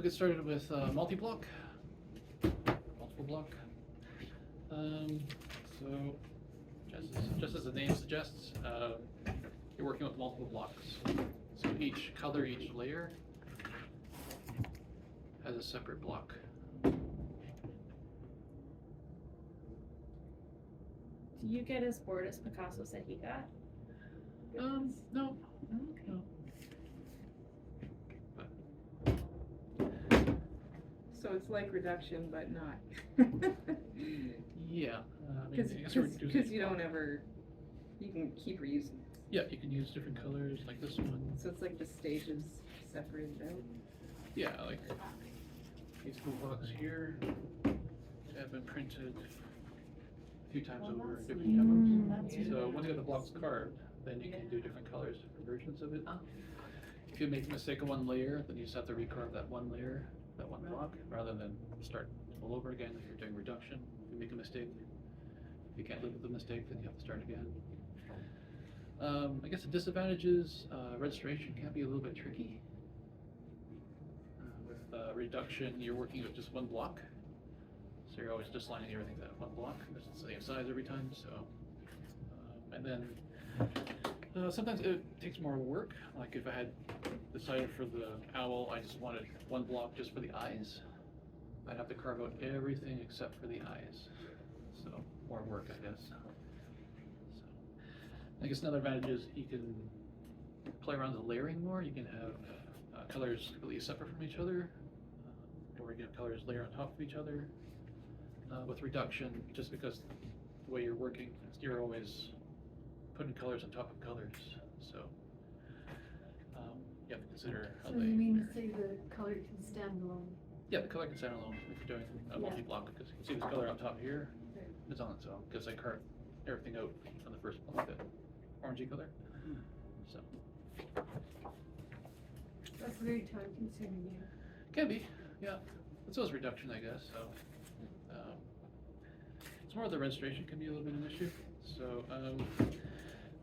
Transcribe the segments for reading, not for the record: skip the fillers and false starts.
we'll get started with multi-block, multiple block. So, just as the name suggests, you're working with multiple blocks. So each color, each layer has a separate block. Do you get as bored as Picasso said he got? No. So it's like reduction, but not. Yeah. Because you don't ever, you can keep reusing. Yeah, you can use different colors like this one. So it's like the stages separated out. Yeah, like these two blocks here have been printed a few times over in different demos. So once you get the blocks carved, then you can do different colors, different versions of it. If you make a mistake on one layer, then you just have to recarve that one layer, that one block, rather than start all over again if you're doing reduction. If you make a mistake, if you can't live with the mistake, then you have to start again. I guess the disadvantage is registration can be a little bit tricky. With reduction, you're working with just one block, so you're always just lining everything to that one block. It's the same size every time, so. And then sometimes it takes more work. Like if I had decided for the owl, I just wanted one block just for the eyes, I'd have to carve out everything except for the eyes. So more work, I guess. So I guess another advantage is you can play around with the layering more. You can have colors completely separate from each other, or you can have colors layer on top of each other. With reduction, just because the way you're working, you're always putting colors on top of colors, so you have to consider how So they. you mean to say the color can stand alone? Yeah, the color can stand alone if you're doing a multi-block, because you can see this color up top here, it's on its own, because I carved everything out on the first block, that orangey color. So That's very time consuming, yeah. can be, yeah. It's always reduction, I guess. So it's more of the registration can be a little bit an issue. So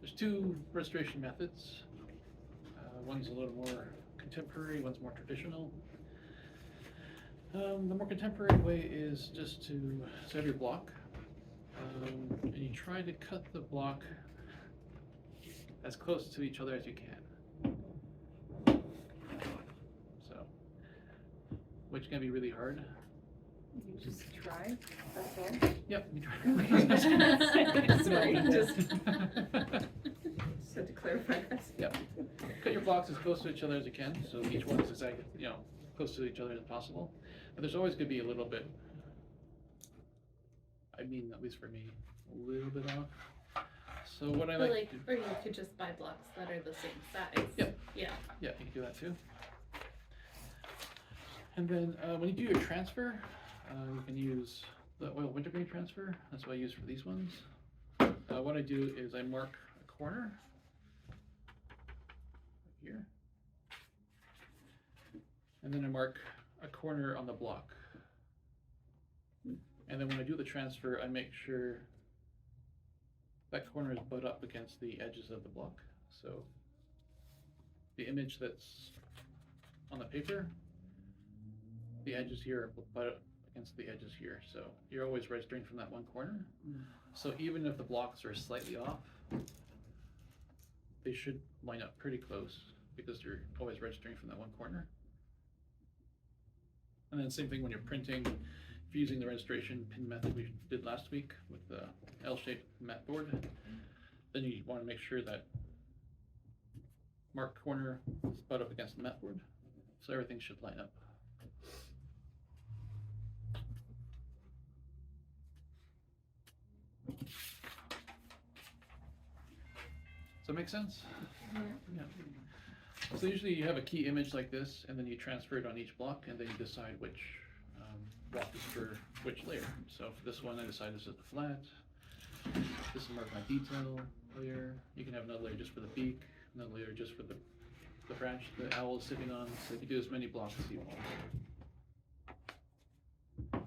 there's two registration methods. One's a little more contemporary, one's more traditional. The more contemporary way is just to have your block, and you try to cut the block as close to each other as you can. So, which can be really hard. You just try, that's all. Yep, you try. Sorry, just had to clarify that. Yep. Cut your blocks as close to each other as you can, so each one is exactly, close to each other as possible. But there's always going to be a little bit, I mean, at least for me, a little bit off. So what I like to do, or you could just buy blocks that are the same size. Yep. Yeah. Yeah, you can do that too. And then when you do your transfer, you can use the oil wintergreen transfer. That's what I use for these ones. What I do is I mark a corner right here, and then I mark a corner on the block. And then when I do the transfer, I make sure that corner is butt up against the edges of the block. So the image that's on the paper, the edges here are butt up against the edges here. So you're always registering from that one corner. So even if the blocks are slightly off, they should line up pretty close because you're always registering from that one corner. And then same thing when you're printing, if you're using the registration pin method we did last week with the L-shaped mat board, then you want to make sure that marked corner is butt up against the mat board, so everything should line up. Does that make sense? Yeah. So usually you have a key image like this, and then you transfer it on each block, and then you decide which block is for which layer. So for this one, I decided this is the flat. This is mark my detail layer. You can have another layer just for the beak, another layer just for the branch the owl is sitting on. So you can do as many blocks as you want.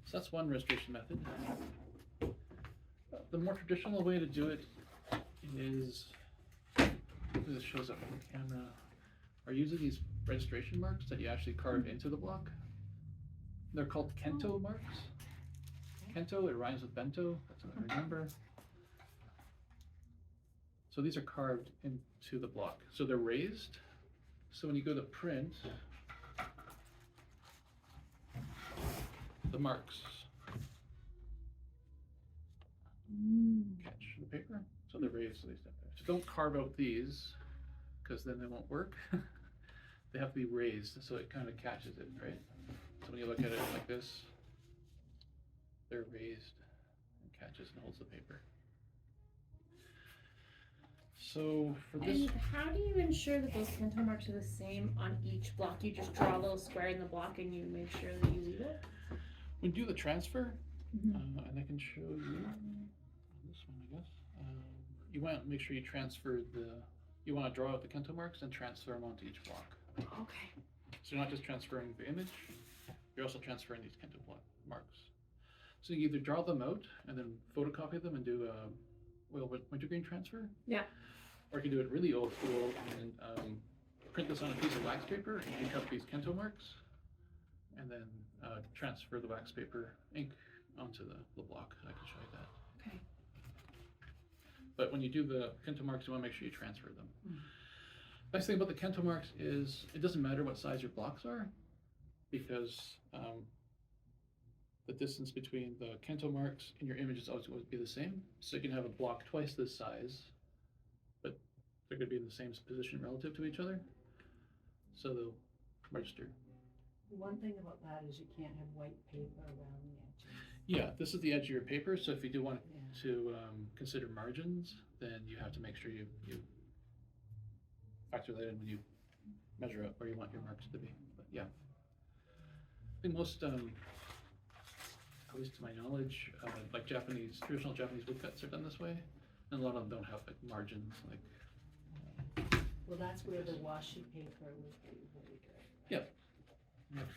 So that's one registration method. The more traditional way to do it is, this shows up on the camera, are usually these registration marks that you actually carve into the block. They're called Kento marks. Kento, it rhymes with bento, that's what I remember. So these are carved into the block. So they're raised. So when you go to print, the marks catch the paper. So they're raised, so they step there. So don't carve out these, because then they won't work. They have to be raised so it kind of catches it, right? So when you look at it like this, they're raised and catches and holds the paper. So for this, And how do you ensure that those Kento marks are the same on each block? You just draw a little square in the block and you make sure that you leave it? when you do the transfer, Mm-hmm. and I can show you this one, I guess. You want to make sure you transfer you want to draw out the Kento marks and transfer them onto each block. Okay. So you're not just transferring the image, you're also transferring these Kento block marks. So you either draw them out and then photocopy them and do a wintergreen transfer. Yeah. Or you can do it really old school and print this on a piece of wax paper and ink up these Kento marks, and then transfer the wax paper ink onto the block. I can show you that. Okay. But when you do the Kento marks, you want to make sure you transfer them. Nice thing about the Kento marks is it doesn't matter what size your blocks are, because the distance between the Kento marks and your image is always going to be the same. So you can have a block twice this size, but they're going to be in the same position relative to each other. So they'll register. One thing about that is you can't have white paper around the edges. Yeah, this is the edge of your paper, so if you do want Yeah. to consider margins, then you have to make sure you factor that in when you measure out where you want your marks to be. But yeah, I think most, at least to my knowledge, like traditional Japanese woodcuts are done this way, and a lot of them don't have like margins, like. Well, that's where the washi paper would be really good. Yeah.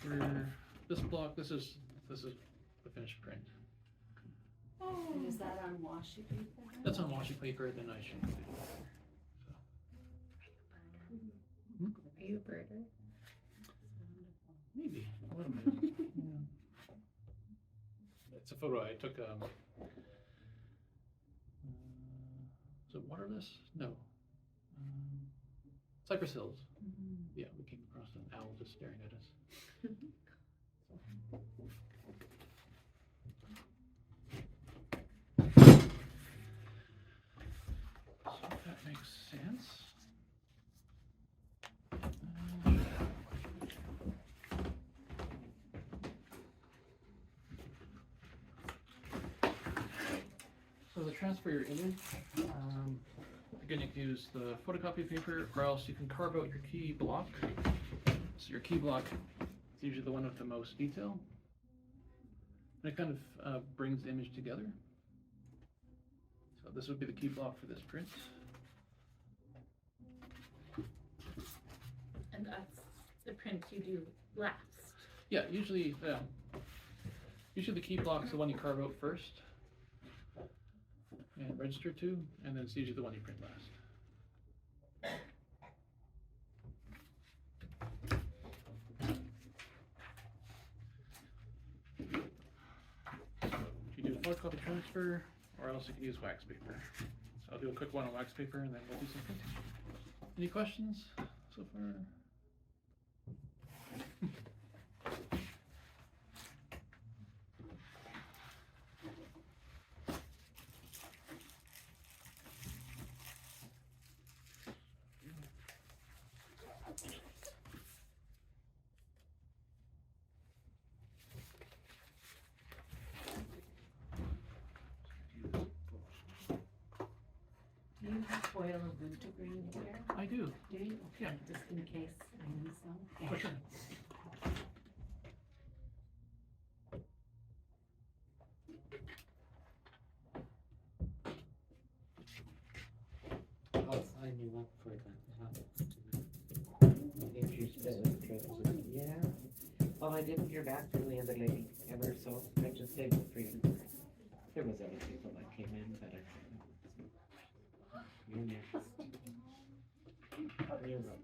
For this block, this is the finished print. And is that on washi paper then? That's on washi paper, then I should. Are you a birder? Maybe a little bit. Yeah. It's a photo I took. Is it waterless? No. Cypress Hills. Yeah, we came across an owl just staring at us. So if that makes sense. So to transfer your image, again, you can use the photocopy paper, or else you can carve out your key block. So your key block is usually the one with the most detail. And it kind of brings the image together. So this would be the key block for this print. And that's the print you do last. Yeah, usually the key block is the one you carve out first and register to, and then it's usually the one you print last. You do a photocopy transfer, or else you can use wax paper. So I'll do a quick one on wax paper, and then we'll do some printing. Any questions so far? Do you have foil of wintergreen here? I do. Do you? Yeah. Just in case I need some? For sure. I'll sign you up for that. If you're still interested, yeah. Well, I didn't hear back from the other lady ever, so I just did it for you. There was other people that came in, but you're next. You're welcome.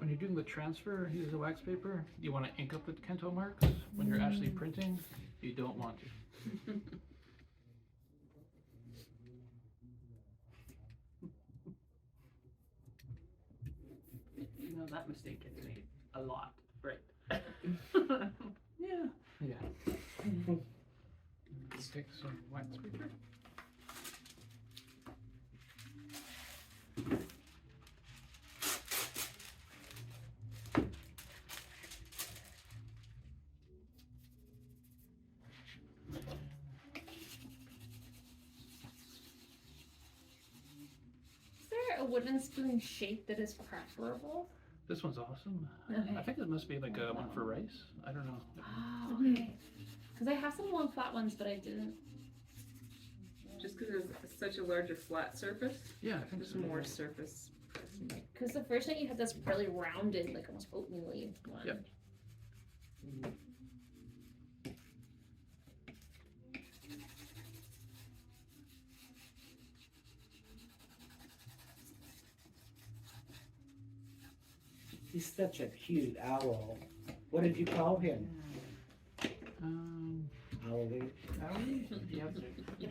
when you're doing the transfer, use the wax paper, you want to ink up the Kento marks. When you're actually printing, you don't want to. You know, that mistake gets made a lot, right? Yeah. Stick some wax paper. Is there a wooden spoon shape that is preferable? This one's awesome. Okay. I think it must be like a one for rice. I don't know. Oh, okay. Because I have some long flat ones, but I didn't. Just because it's such a larger flat surface, Yeah, I think there's so. more surface pressing. Because the first night you had this really rounded, like almost oatmeal-y one. Yep. He's such a cute owl. What did you call him? Owlie. Owie? Yes.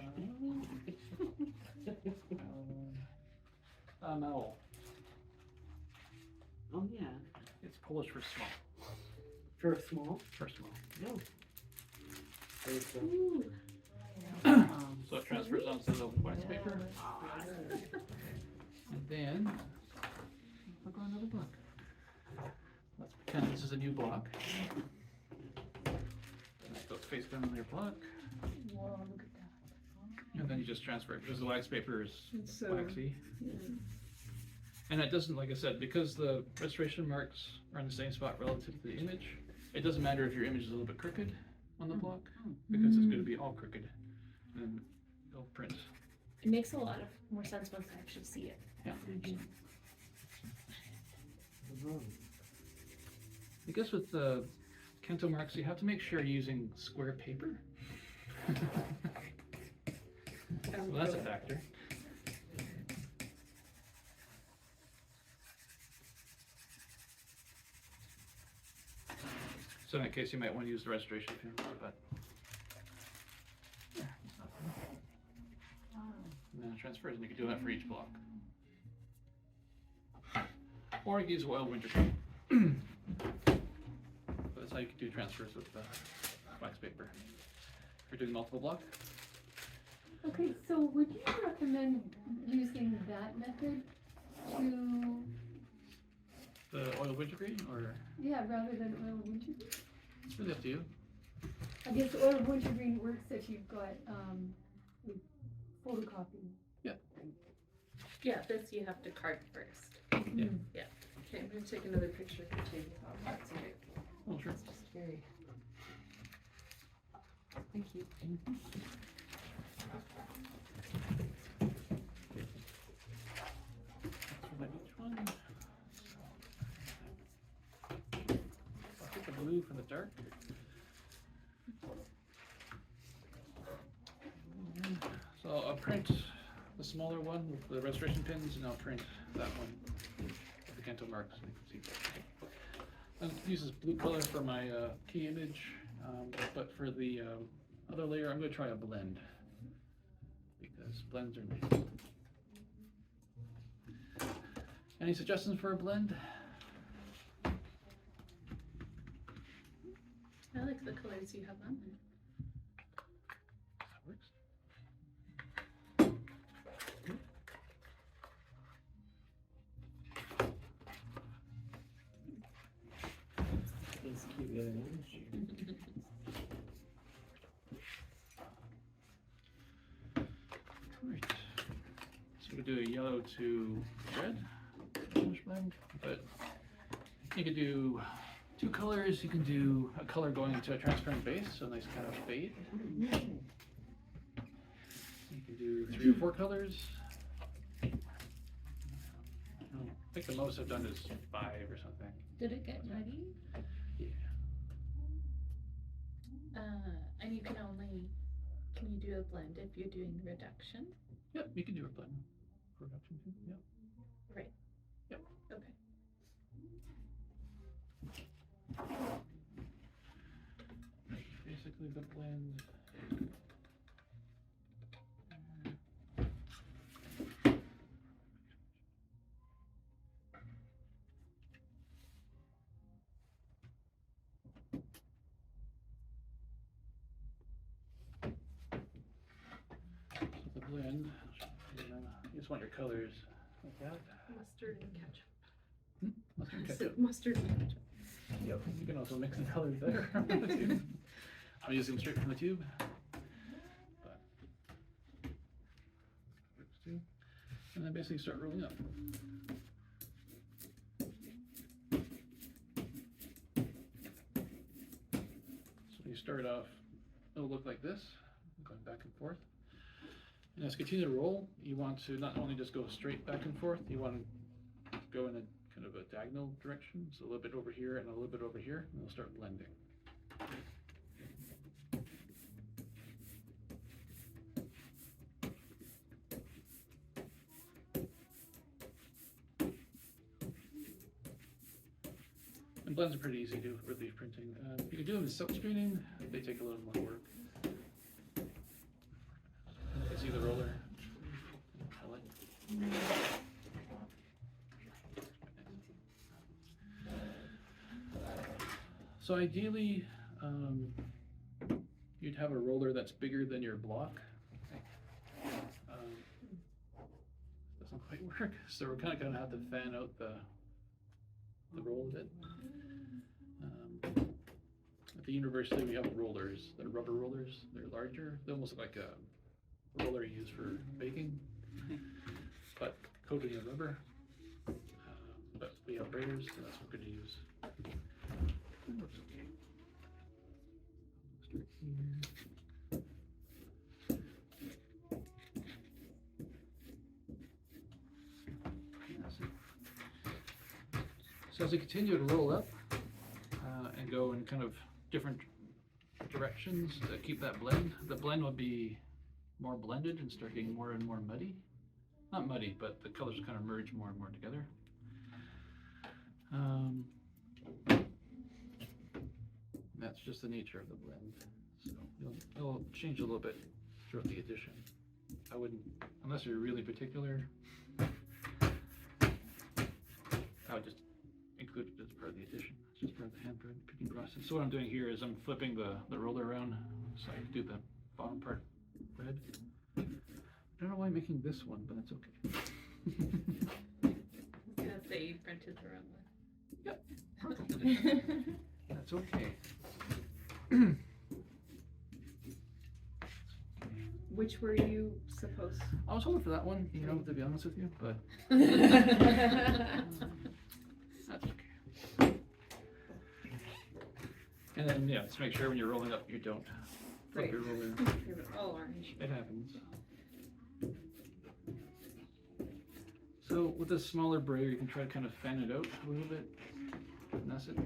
Owl. Oh, yeah. It's Polish for small. For small? For small. No. There's a- Ooh. So it transfers onto the wax paper. And then, look on another block. Let's pretend this is a new block. Let's go face down on your block. Whoa, look at that. And then you just transfer it because the wax paper is It's so, waxy. And it doesn't, like I said, because the restoration marks are in the same spot relative to the image, it doesn't matter if your image is a little bit crooked on the block, because it's going to be all crooked. And it'll print. It makes a lot of more sense once I actually see it. Yeah. Oh. I guess with the Kento marks, you have to make sure you're using square paper. So that's a factor. So in that case, you might want to use the restoration pin, but. And then it transfers, and you can do that for each block. Or you can use oil wintergreen. That's how you can do transfers with wax paper. If you're doing multiple block. Okay, so would you recommend using that method to, The oil wintergreen, or yeah, rather than oil of wintergreen? it's really up to you. I guess oil of wintergreen works if you've got, like, photocopy. yeah, this you have to carve first. Yeah. Yeah. Okay, I'm gonna take another picture for Jigsaw. That's okay. Oh, sure. It's just very. Thank you. That's for each one. I'll take the blue from the dark. So I'll print the smaller one with the restoration pins, and I'll print that one with the Kento marks. So you can see. And it uses blue color for my key image, but for the other layer, I'm going to try a blend because blends are nice. Any suggestions for a blend? I like the colors you have on there. That works. It's cute little image. Right. So we could do a yellow to red finish blend, but you could do two colors. You can do a color going into a transparent base, so a nice kind of fade. You can do 3 or 4 colors. I think the most I've done is 5 or something. Did it get muddy? Yeah. And you can you do a blend if you're doing reduction? Yep, you can do a blend. Reduction too. Yep. Right. Yep. Okay. blend. You just want your colors like that. Mustard and ketchup. Mustard and I said ketchup. mustard and ketchup. Yep. You can also mix the colors better from the tube. I'm using them straight from the tube. But works too. And then basically start rolling up. So when you start off, it'll look like this, going back and forth. And as you continue to roll, you want to not only just go straight back and forth, you want to go in a kind of a diagonal direction, so a little bit over here and a little bit over here, and it'll start blending. And blends are pretty easy to do with leaf printing. You can do them in silk screening, they take a little more work. You can see the roller. I like. So ideally, you'd have a roller that's bigger than your block. Doesn't quite work, so we're kind of gonna have to fan out the roll a bit. At the university, we have rollers. They're rubber rollers. They're larger. They almost look like a roller you use for baking, but coated in rubber. But we have braiders, so that's what we're going to use. That looks okay. Start here. That's it. So as we continue to roll up and go in kind of different directions to keep that blend, the blend will be more blended and start getting more and more muddy. Not muddy, but the colors kind of merge more and more together. That's just the nature of the blend. So it'll change a little bit throughout the edition. I wouldn't, unless you're really particular, I would just include it as part of the edition. It's just part of the hand picking process. So what I'm doing here is I'm flipping the roller around so I can do the bottom part red. I don't know why I'm making this one, but that's okay. I was gonna say you printed the wrong one. Yep. That's okay. Which were you supposed to? I was hoping for that one, you know, to be honest with you, but that's okay. And then, yeah, just make sure when you're rolling up, you don't flip Right. your roller. Give it all orange. It happens. So with this smaller brayer, you can try to kind of fan it out a little bit. And that's it.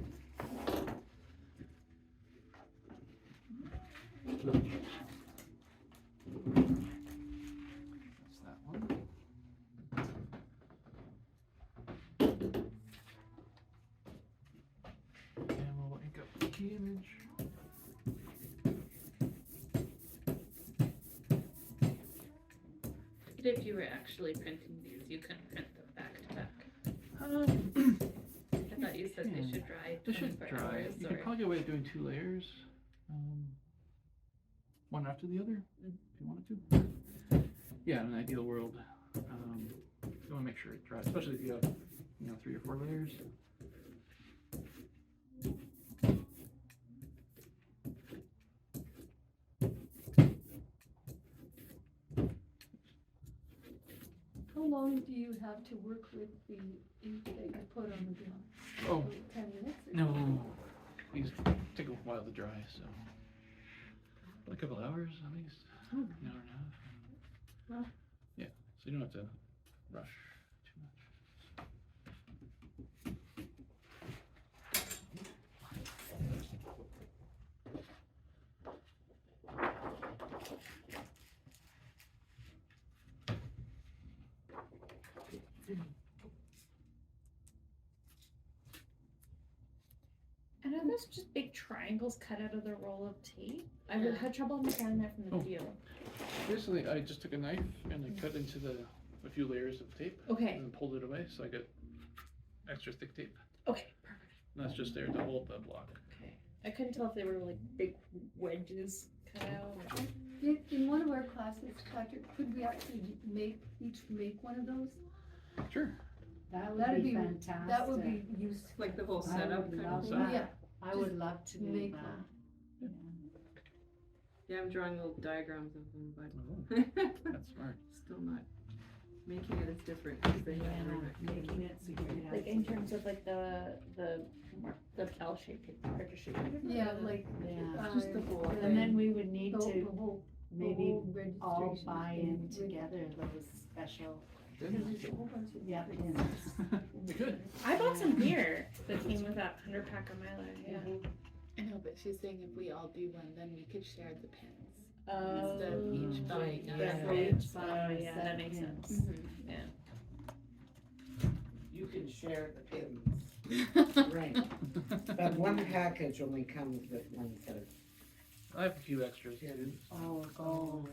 That's that one. And we'll ink up the key image. If you were actually printing these, you couldn't print them back to back. I thought you said they should dry They should 24 dry. hours. You could probably get away with doing 2 layers, one after the other, if you wanted to. Yeah, in an ideal world, you want to make sure it dries, especially if you have, 3 or 4 layers. How long do you have to work with the ink that you put on the block? Oh, 10 minutes? or no, something? these take a while to dry, so a couple hours at least, an hour and a half. Wow. Yeah, so you don't have to rush too much. And are those just big triangles cut out of the roll of tape? I Yeah. had trouble understanding that from the Oh. field. Basically, I just took a knife and I cut into a few layers of tape Okay. and then pulled it away, so I got extra thick tape. Okay. Perfect. And that's just there to hold the block. Okay. I couldn't tell if they were like big wedges cut out. Or... In one of our classes, Patrick, could we actually each make one of those? Sure. That That'd would be be- fantastic. That would be useful. Like the whole I setup would kind love of So- thing. Yeah, I would love to do make that. one. Yeah. Yeah, I'm drawing little diagrams of them, Oh, but that's smart. still not making it as different as they have Yeah, everything. making it so you could have. Like in terms of like the L-shaped paper, or just shaped paper. Yeah, like, Yeah. Just the whole And thing. then we would need the to whole, maybe whole all registration buy thing in with- together those special, Because there's a whole bunch of yeah, things. pins. Good. I bought some here that came with that 100-pack of Mylar. Yeah. I know, but she's saying if we all do one, then we could share the pins. Oh, Instead of each buying yeah, a for set. each buying a set, that makes sense. Yeah. You can share the pins, right, but one package only comes with one set, I have a few extras too. Oh,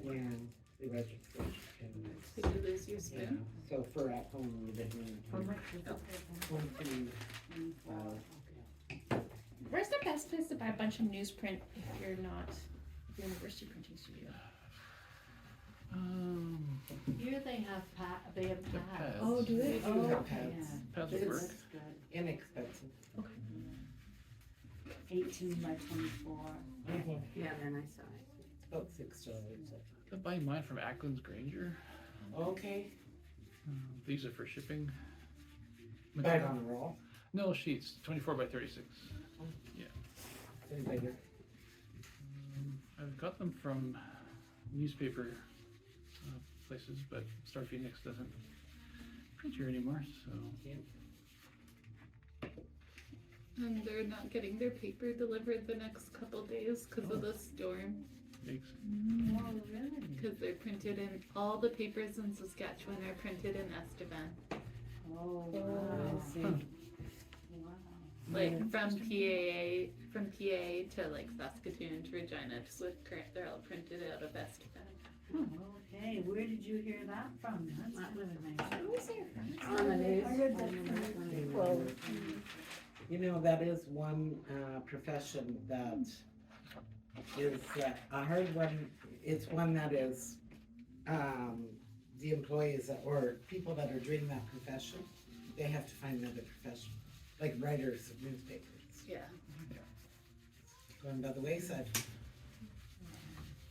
yeah, the registration pin. Did you lose your Yeah, spoon? so for at home, we didn't need How to. much is it? Home pin, Where's the best place to buy a bunch of newsprint if you're not a university printing studio? Here they have they have The pads. pads. Oh, do they? do Oh, have okay. pads. Pads would work. That's good. Inexpensive. 18 by 24. Yeah, they're nice size. It's about $6. I'm buying mine from Ackland's Granger. Okay, These are for shipping. buy it on the roll, No, sheets, 24 by 36. any bigger. I've got them from newspaper places, but Star Phoenix doesn't print here anymore, so. And they're not getting their paper delivered the next couple days because of the storm. Makes, Oh, really? Because they're printed in, all the papers in Saskatchewan are printed in Estevan. Oh, I wow. see. Wow. Like from PAA to like Saskatoon to Regina to Swift-Current, they're all printed out of Estevan. Okay, where did you hear that from? That's kind of nice. Who was there from? On the news. I read that somewhere. Well, you know, that is one profession that is a hard one. It's one that is the employees or people that are doing that profession, they have to find another profession, like writers of newspapers. Yeah. Going by the wayside.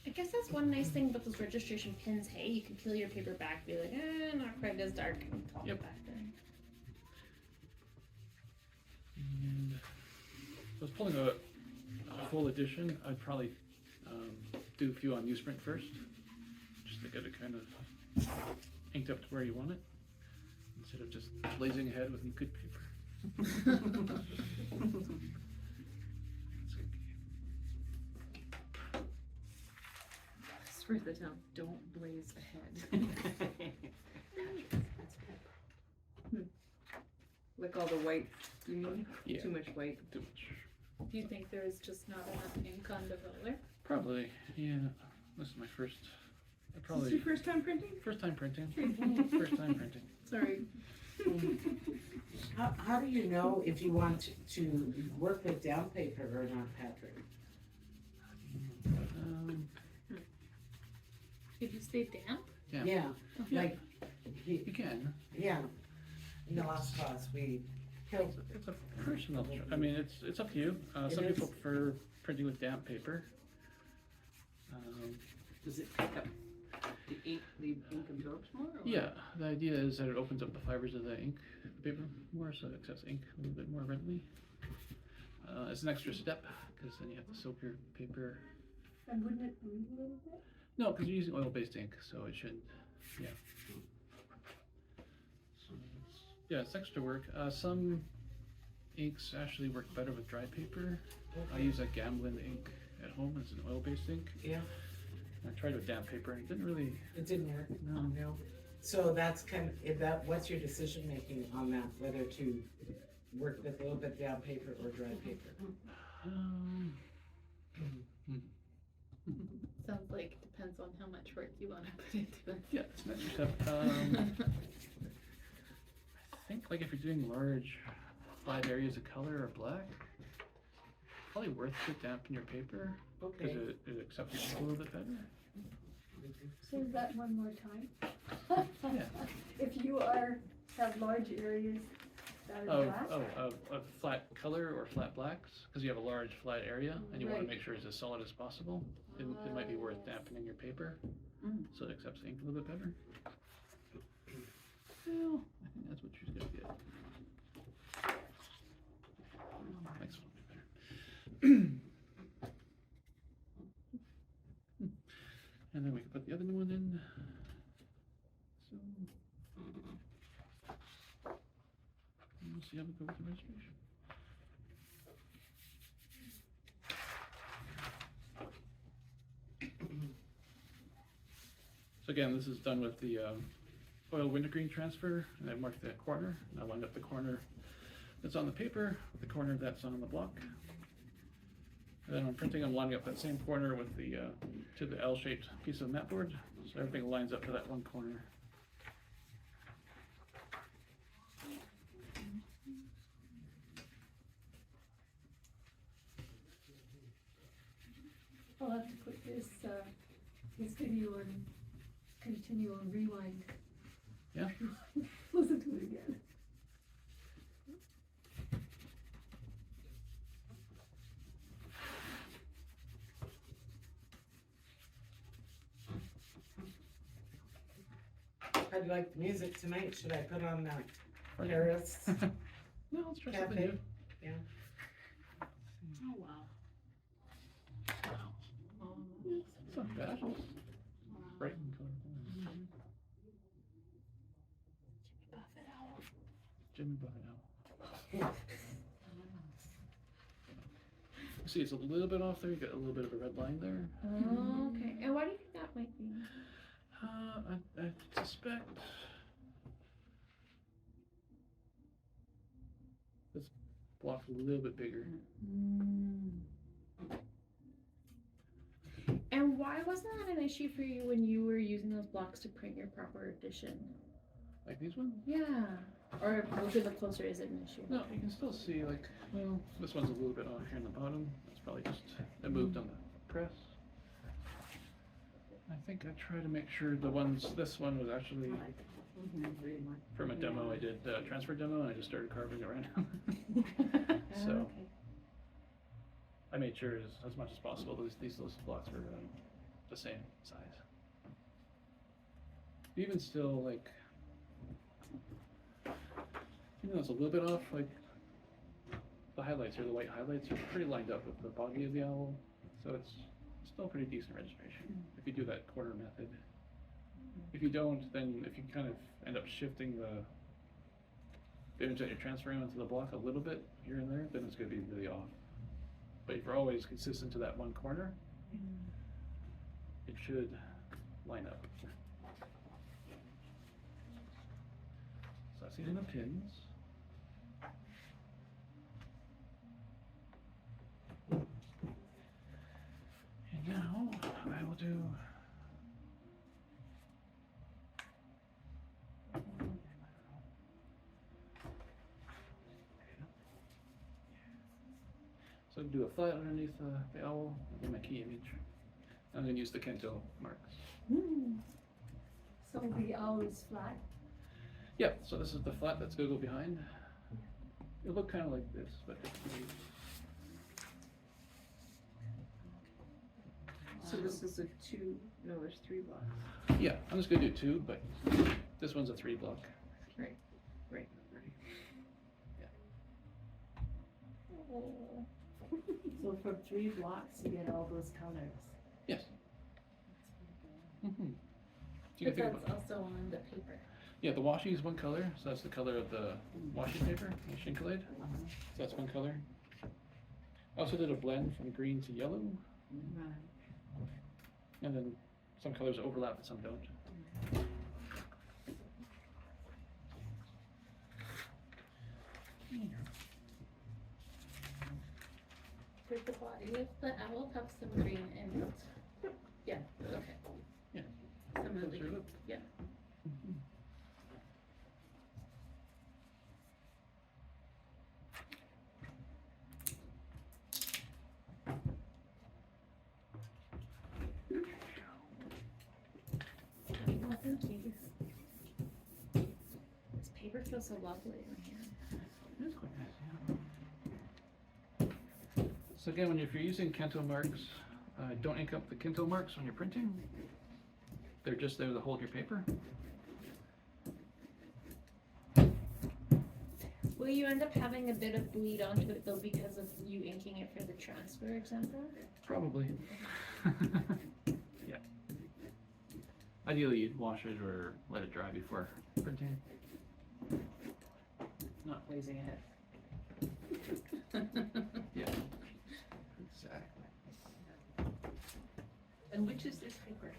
I guess that's one nice thing about those registration pins. Hey, you can peel your paper back, be like, not quite as dark, and pop Yep. it back then. and if I was pulling a full edition, I'd probably do a few on newsprint first, just to get it kind of inked up to where you want it, instead of just blazing ahead with good paper. Swear to tell, don't blaze ahead. Like all the white, you mean? Yeah. Too much white. Too much. Do you think there's just not enough ink on the roller? Probably, yeah. This is my first. Is this Probably your first time printing? first time printing. First time printing. Sorry. How do you know if you want to work with down paper or not, Patrick? Did you say damp? Yeah. Yeah, Yeah. like, You can. yeah, in the last class, we, It's a personal. I mean, it's up to you. Some It people is. prefer printing with damp paper. Does it pick up the ink absorbs more? Or? Yeah, the idea is that it opens up the fibers of the ink paper more, so it accepts ink a little bit more readily. It's an extra step because then you have to soak your paper. And wouldn't it bleed a little bit? No, because you're using oil-based ink, so it shouldn't. Yeah. So it's extra work. Some inks actually work better with dry paper. I use a Gamblin ink at home. It's an oil-based ink. yeah, I tried with damp paper and it didn't really. it didn't work. No. No. So that's kind of, what's your decision making on that, whether to work with a little bit down paper or dry paper? Sounds like depends on how much work you want to put into it. Yeah, it's an extra step. I think like if you're doing large 5 areas of color or black, probably worth to dampen your paper because Okay. it accepts your ink a little bit better. Say that one more time. Yeah. If you have large areas that are Of, black. of flat color or flat blacks, because you have a large flat area and you want to Right. make sure it's as solid as possible. It might be worth dampening your paper so it accepts ink a little bit better. Well, I think that's what she's gonna get. Next one will be better. And then we can put the other one in. So, and we'll see how we go with the registration. So again, this is done with the oil wintergreen transfer, and I marked that corner, and I lined up the corner that's on the paper, with the corner that's on the block. And then when printing, I'm lining up that same corner with the to the L-shaped piece of mat board, so everything lines up to that one corner. I'll have to put this video on, continue on rewind. Yeah. Listen to it again. How do you like the music tonight? Should I put on Paris? No, let's try something Cafe. new. Yeah. Oh, wow. It's not bad. Bright and colorful. Jimmy Buffett Owl. See, it's a little bit off there. You got a little bit of a red line there. Oh, okay. And why do you think that might be? I suspect this block's a little bit bigger. And why wasn't that an issue for you when you were using those blocks to print your proper edition? Like these ones? Yeah. Or if you look closer, is it an issue? No, you can still see, like, well, this one's a little bit off here in the bottom. That's probably just, it moved on the press. I think I tried to make sure this one was actually from a demo I did, transfer demo, and I just started carving it random. So, Okay. I made sure as much as possible these blocks were the same size. Even still, like, even though it's a little bit off, like, the highlights here, the white highlights are pretty lined up with the body of the owl, so it's still pretty decent registration if you do that corner method. If you don't, then if you kind of end up shifting the image that you're transferring onto the block a little bit here and there, then it's going to be really off. But if you're always consistent to that one corner, it should line up. So I've seen the pins. And now I will do so I can do a flat underneath the owl and my key image. I'm going to use the Kento marks. So the owl is flat. Yep, so this is the flat that's going to go behind. It'll look kind of like this, but it's So this is a there's 3 blocks. yeah, I'm just going to do 2, but this one's a 3 block. Right. So for 3 blocks, you get all those colors. Yes. Mm-hmm. So you But can think that's about, also on the paper. yeah, the washi is one color, so that's the color of the washi paper, the Shinkolade. So that's one color. I also did a blend from green to yellow, Right. and then some colors overlap and some don't. Does the body of the owl have some green in it? Yeah, okay. Yeah. Some of the, Closer look. yeah. Mhm. feels so lovely in here. It is quite nice, yeah. So again, if you're using Kento marks, don't ink up the Kento marks when you're printing. They're just there to hold your paper. Will you end up having a bit of bleed onto it though because of you inking it for the transfer example? Probably. Yeah. Ideally, you'd wash it or let it dry before printing. Not blazing ahead. Yeah. Exactly. And which is this paper?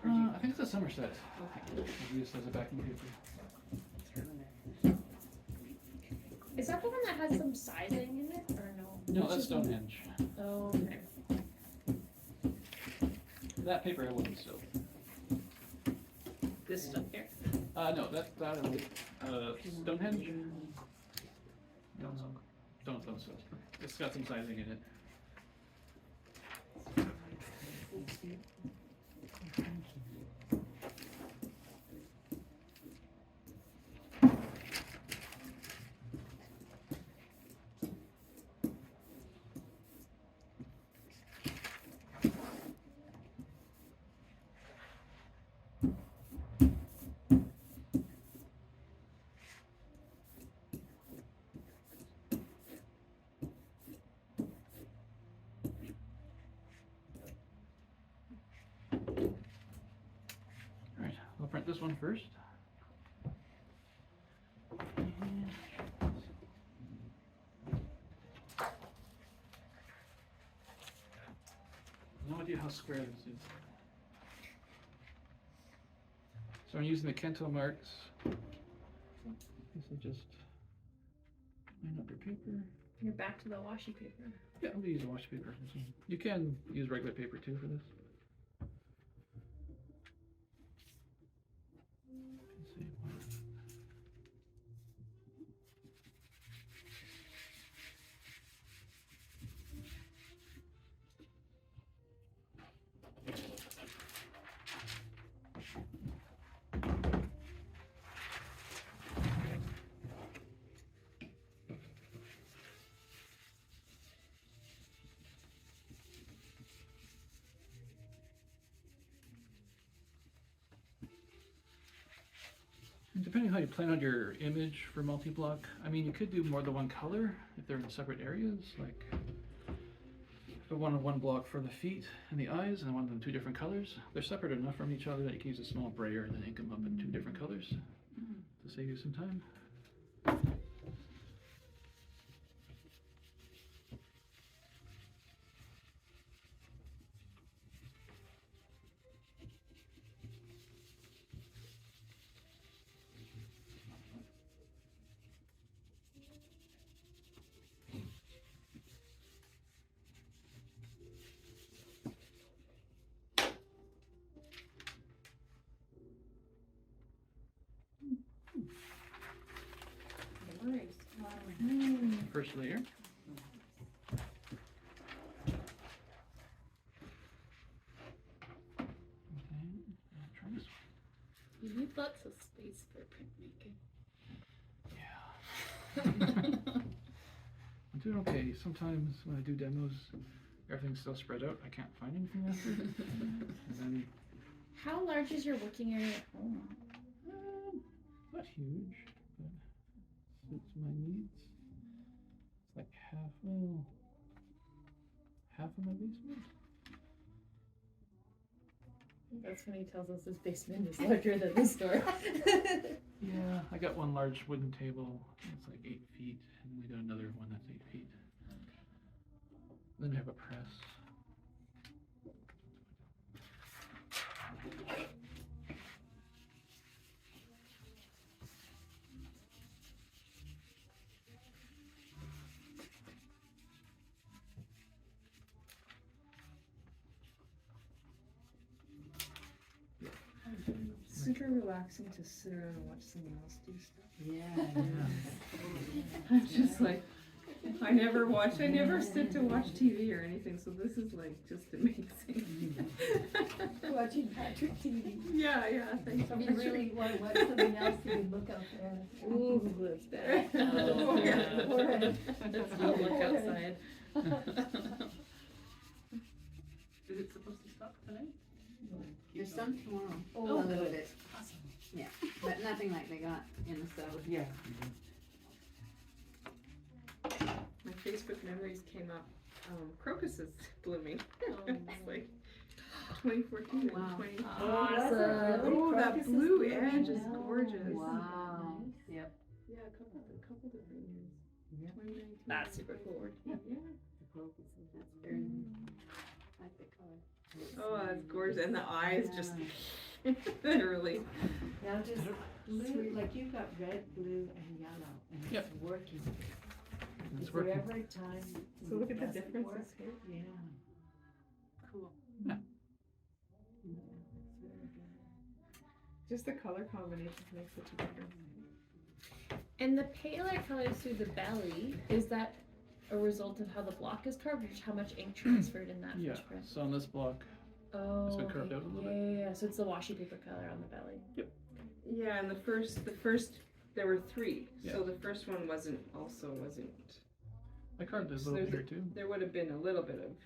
I think it's a Somerset. Okay. I've used as a backing paper. Is that the one that has some sizing in it or no? No, Which that's is the one- Stonehenge. Oh, okay. That paper I wouldn't still. This stuff here. No, that Stonehenge. Don't so. It's got some sizing in it. Alright, I'll print this one first. No idea how square this is. So I'm using the Kento marks. This will just line up your paper. You're back to the washi paper. Yeah, I'm gonna use a washi paper. You can use regular paper too for this. Let's see. Depending how you plan out your image for multi-block, I mean, you could do more than one color if they're in separate areas. Like, if I wanted one block for the feet and the eyes, and I wanted them 2 different colors, they're separate enough from each other that you can use a small brayer and then ink them up in 2 different colors to save you some time. Nice. First layer. Okay, I'll try this one. You need lots of space for printmaking. Yeah. I'm doing okay. Sometimes when I do demos, everything's so spread out, I can't find anything after. And then, How large is your working area at home? not huge, but suits my needs. It's like half of my basement. That's when he tells us his basement is larger than the store. Yeah, I got one large wooden table. It's like 8 feet, and we got another one that's 8 feet. Then I have a press. Super relaxing to sit around and watch someone else do stuff. Yeah. Yeah. I'm just like, if I never sit to watch TV or anything, so this is like just amazing. Watching Patrick TV. Yeah, thanks. If you really want to watch something else, you can look out there. Ooh, that's bad. Oh, yeah. Or- Look outside. Is it supposed to stop tonight? There's some tomorrow. Oh, A little good. bit. Yeah, but nothing like they got in the south. Yeah. My Facebook memories came up. Crocus is blooming. It's like 2014 and Wow. 20. Awesome. Oh, that Crocus is blue blooming edge is now. gorgeous. Wow. Yep. Yeah, a couple different years. Yeah. 2019. That's super cool. Yeah. That's very, I like the color. Oh, that's gorgeous, and the eyes just literally. Now just blue, like you've got red, blue, and yellow, and it's Yep. working. It's Is there working. ever a time? So look at the when it doesn't differences work? here. Yeah. Cool. Yeah. It's really good. Just the color combinations make such a difference. And the paler colors through the belly, is that a result of how the block is carved or just how much ink transferred in that Yeah, first print? so on this block, Oh, been curved out a little bit. Yeah, so it's the washi paper color on the belly. Yeah, and the first, there were 3. So Yeah. the first one wasn't. I carved this a So little there's bit here too. There would have been a little bit of.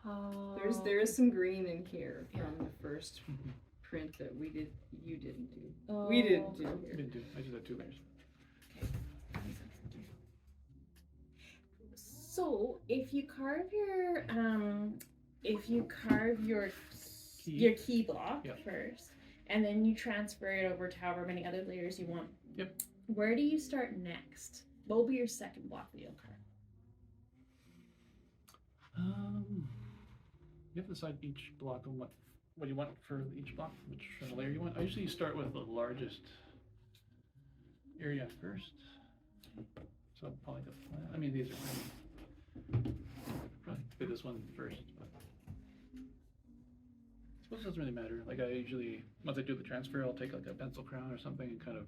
Oh. There is some green in here from the first Mhm. print that we did. You didn't do. Oh, We didn't do I here. didn't do, I just had 2 layers. So if you carve your Key. your key block Yep. first, and then you transfer it over to however many other layers you want. Yep. Where do you start next? What will be your second block that you'll carve? You have to decide each block on what you want for each block, which layer you want. I usually start with the largest area first. So probably the flat. I mean, these are probably do this one first, but I suppose it doesn't really matter. Like I usually, once I do the transfer, I'll take like a pencil crown or something and kind of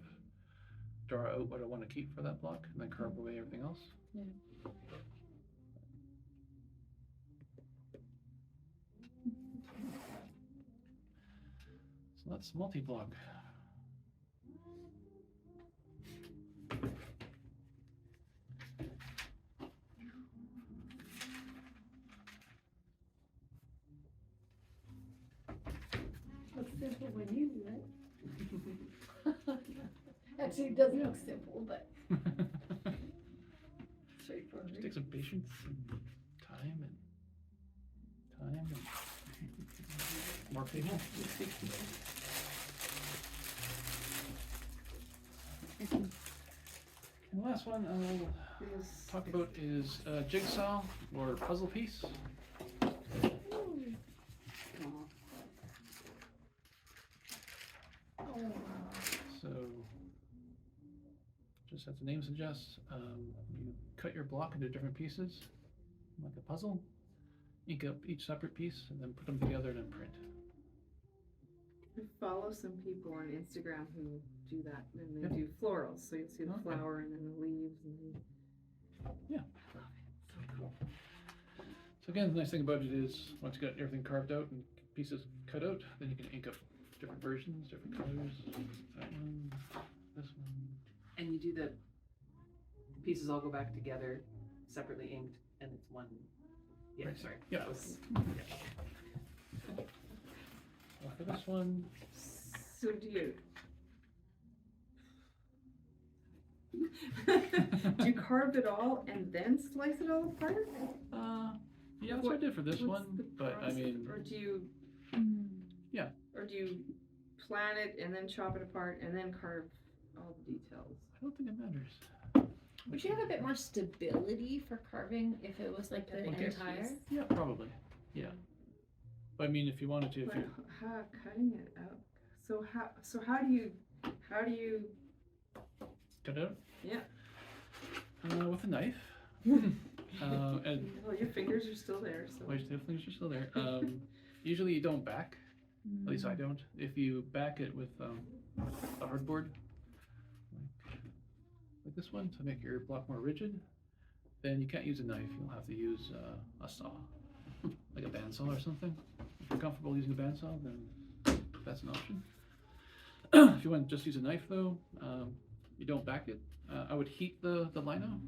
draw out what I want to keep for that block, and then carve away everything else. Yeah. So that's multi-block. Looks simple when you do it. Actually, it does look simple, but straightforward. Just take some patience and time and more patience. And the last one I'll talk about is Jigsaw or puzzle piece. So, just as the name suggests, you cut your block into different pieces, like a puzzle, ink up each separate piece, and then put them together and then print. I follow some people on Instagram who do that, and they Yeah. do florals. So you see the Okay. flower and then the leaves and then. So again, the nice thing about it is, once you got everything carved out and pieces cut out, then you can ink up different versions, different colors. That one, this one. And you do the pieces all go back together, separately inked, and it's one. Yeah, Right. sorry. Yeah. That was, For this one, So do you? Do you carve it all and then slice it all apart? yeah, that's what I did for this What's one, the but I process? mean, Or do you? Yeah. Or do you plan it and then chop it apart and then carve all the details? I don't think it matters. Would you have a bit more stability for carving if it was like the Like a entire? piece? Yeah, probably. Yeah. But I mean, if you wanted to, if But you how cutting it out? So how do you cut it out, Yeah. with a knife, and Well, your fingers are still there, so. my fingers are still there. Usually you don't back. At least I don't. If you back it with a hardboard, like this one, to make your block more rigid, then you can't use a knife. You'll have to use a saw, like a bandsaw or something. If you're comfortable using a bandsaw, then that's an option. If you want to just use a knife, though, you don't back it. I would heat the lino.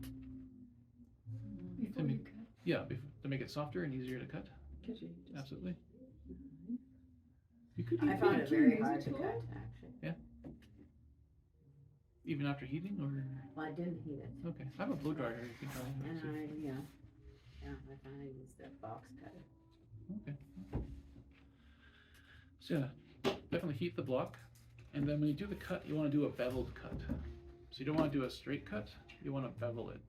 Before me- you cut. Yeah, to make it softer and easier to cut. Could you just- Absolutely. You could I heat found it it very use a hard to tool? cut, actually. even after heating, or Well, I didn't heat it. okay. I have a blow dryer. You can try it. And See. I kinda used a box cutter. Okay. So yeah, definitely heat the block, and then when you do the cut, you want to do a beveled cut. So you don't want to do a straight cut. You want to bevel it.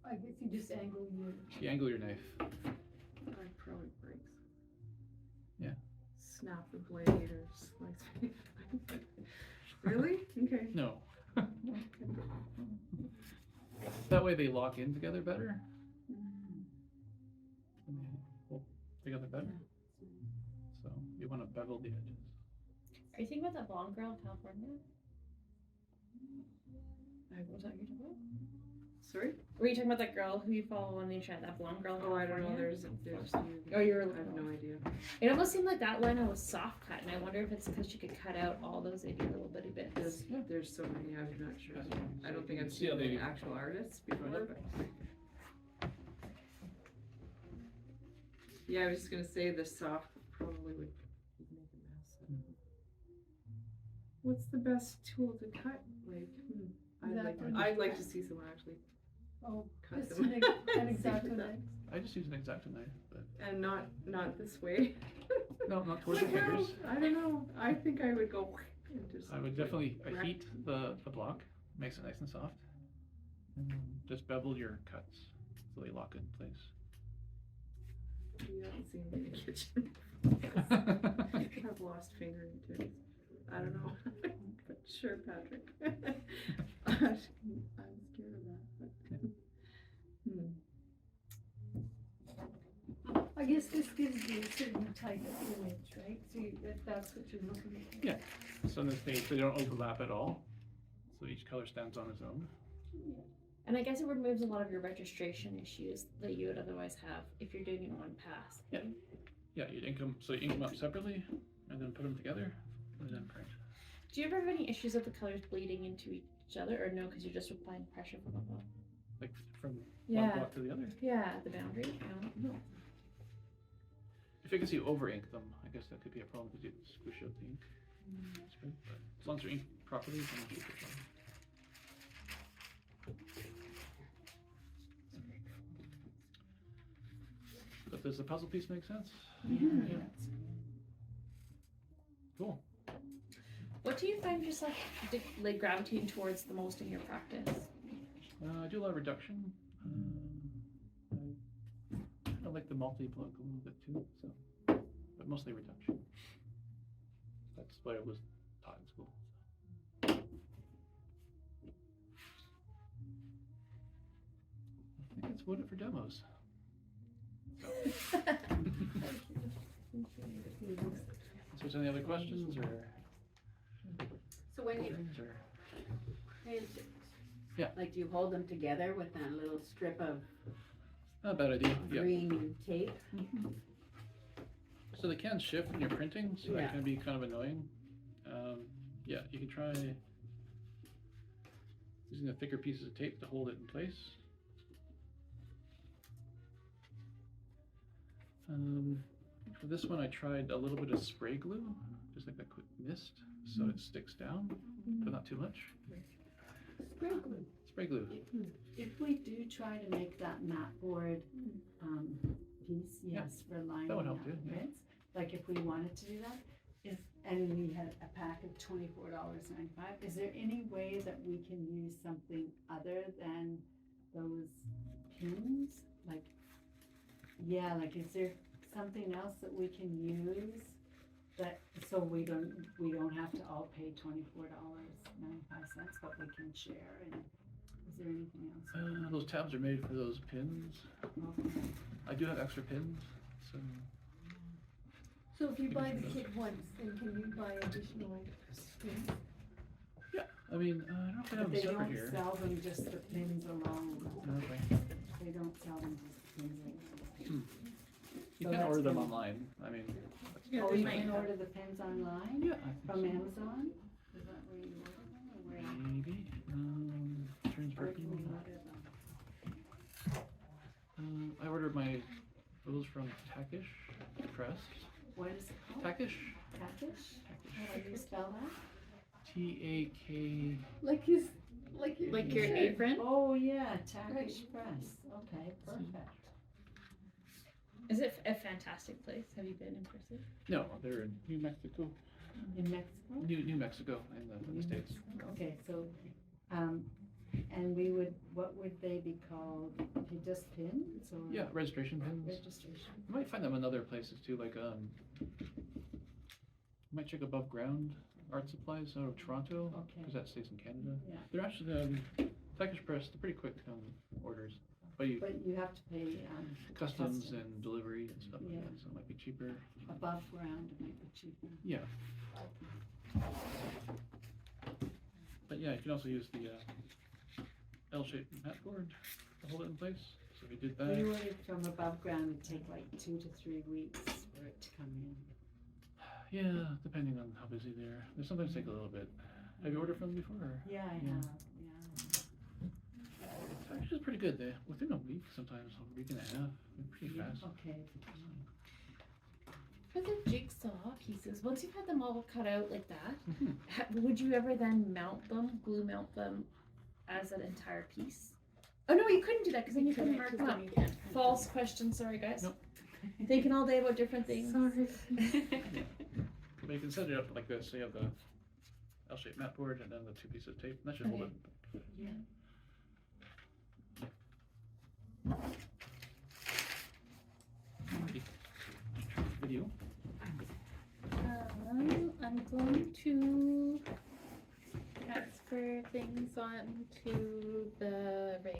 I guess you just angle your. You angle your knife. That probably breaks. Yeah. Snap the blade or slice me. Really? Okay. No. That way they lock in together better. And they hold together better. So you want to bevel the edges. Are you thinking about that blonde girl in California? Was that what you're talking about? Sorry? Were you talking about that girl who you follow on the internet, that blonde girl in Oh, I don't know. California? There's. Oh, you're. I have no idea. It almost seemed like that lino was soft cut, and I wonder if it's because she could cut out all those little bitty bits. There's so many. I'm not sure. I don't think I've See how seen they- the actual artists before. Right. But... Yeah, I was just gonna say the soft probably would make a mess. What's the best tool to cut? Like, I'd like to see someone actually Oh, cut just them. an exacto knife. I just use an X-Acto knife, but And not this way. no, not towards the Like how? fingers. I don't know. I think I would go and just. I would definitely wrap- heat the block, makes it nice and soft, and then just bevel your cuts so they lock in place. You haven't seen me in the kitchen. I've lost finger tips. I don't know. But sure, Patrick. I'm scared of that. But, I guess this gives you a certain type of image, right? So that's what you're looking at. Yeah. So in this case, they don't overlap at all, so each color stands on its own. And I guess it removes a lot of your registration issues that you would otherwise have if you're doing it in one pass. Yeah, you'd ink them, so you ink them up separately, and then put them together, and then print. Do you ever have any issues with the colors bleeding into each other, or no, because you're just applying pressure from above? Like from one block to the other. Yeah, the boundary. No. If you can see over ink them, I guess that could be a problem because you squish out the ink. That's good, but as long as they're inked properly, then it should be fine. But does the puzzle piece make sense? Yeah. Cool. What do you find just like gravitating towards the most in your practice? I do a lot of reduction. I like the multi-block a little bit too, so, but mostly reduction. That's what I was taught in school. So. I think that's about it for demos. So if there's any other questions or So when you things or print it, Yeah. like do you hold them together with that little strip of not a bad idea. Yeah. green tape? So they can shift when you're printing, so Yeah. that can be kind of annoying. Yeah, you can try using the thicker pieces of tape to hold it in place. For this one, I tried a little bit of spray glue, just like a quick mist, so it sticks down, but not too much. Spray glue. Spray glue. If we do try to make that mat board, piece, yes, for lining That would up help too, yeah. prints, like if we wanted to do that, and we had a pack of $24.95, is there any way that we can use something other than those pins? Like, yeah, like is there something else that we can use that, so we don't have to all pay $24.95, but we can share, and is there anything else? Those tabs are made for those pins. Okay. I do have extra pins, so So if you buy the kit once, then can you buy additional pins? I mean, I don't know if I have But them they separate don't here. sell them just the pins alone. Okay. order them been- online. I mean, Yeah, Oh, they you might can have- order the pins online yeah, I think from so. Amazon? Is that where you order them or where? Maybe. Transfer Where can we pin. order them? I ordered those from Takish Press. What is it called? Takish? Takish? How do you spell that? T-A-K. Like his, like your. Like your shirt. apron? Oh, yeah, Takish Press. Okay, perfect. Is it a fantastic place? Have you been in person? No, they're in New Mexico. In Mexico? New Mexico in the States. Okay, so, and what would they be called? Just pins or? Yeah, registration pins. Registration. You might find them in other places too, like you might check Above Ground Art Supplies out of Toronto, Okay. because that stays in Canada. Yeah. They're actually Takish Press. They're pretty quick orders, but you But you have to pay, customs customs. and delivery and stuff like Yeah. that, so it might be cheaper. above ground, it might be cheaper. Yeah. But yeah, you can also use the L-shaped mat board to hold it in place. So we did We that. ordered from above ground, it'd take like 2 to 3 weeks for it to come in. Yeah, depending on how busy they are. They sometimes take a little bit. Have you ordered from them before? Or? Yeah, I Yeah. have, yeah. It's actually pretty good. They within a week, sometimes a week and a half. They're pretty fast. Okay. For the jigsaw pieces, once you've had them all cut out like that, Mhm. would you ever then glue mount them as an entire piece? Oh no, you couldn't do that because then you couldn't mark them up. False question, sorry guys. Nope. Thinking all day about different things. Sorry. But you can set it up like this. So you have the L-shaped mat board and then the 2 pieces of tape. And that should hold Okay. it. Yeah. Video. I'm going to transfer things on to the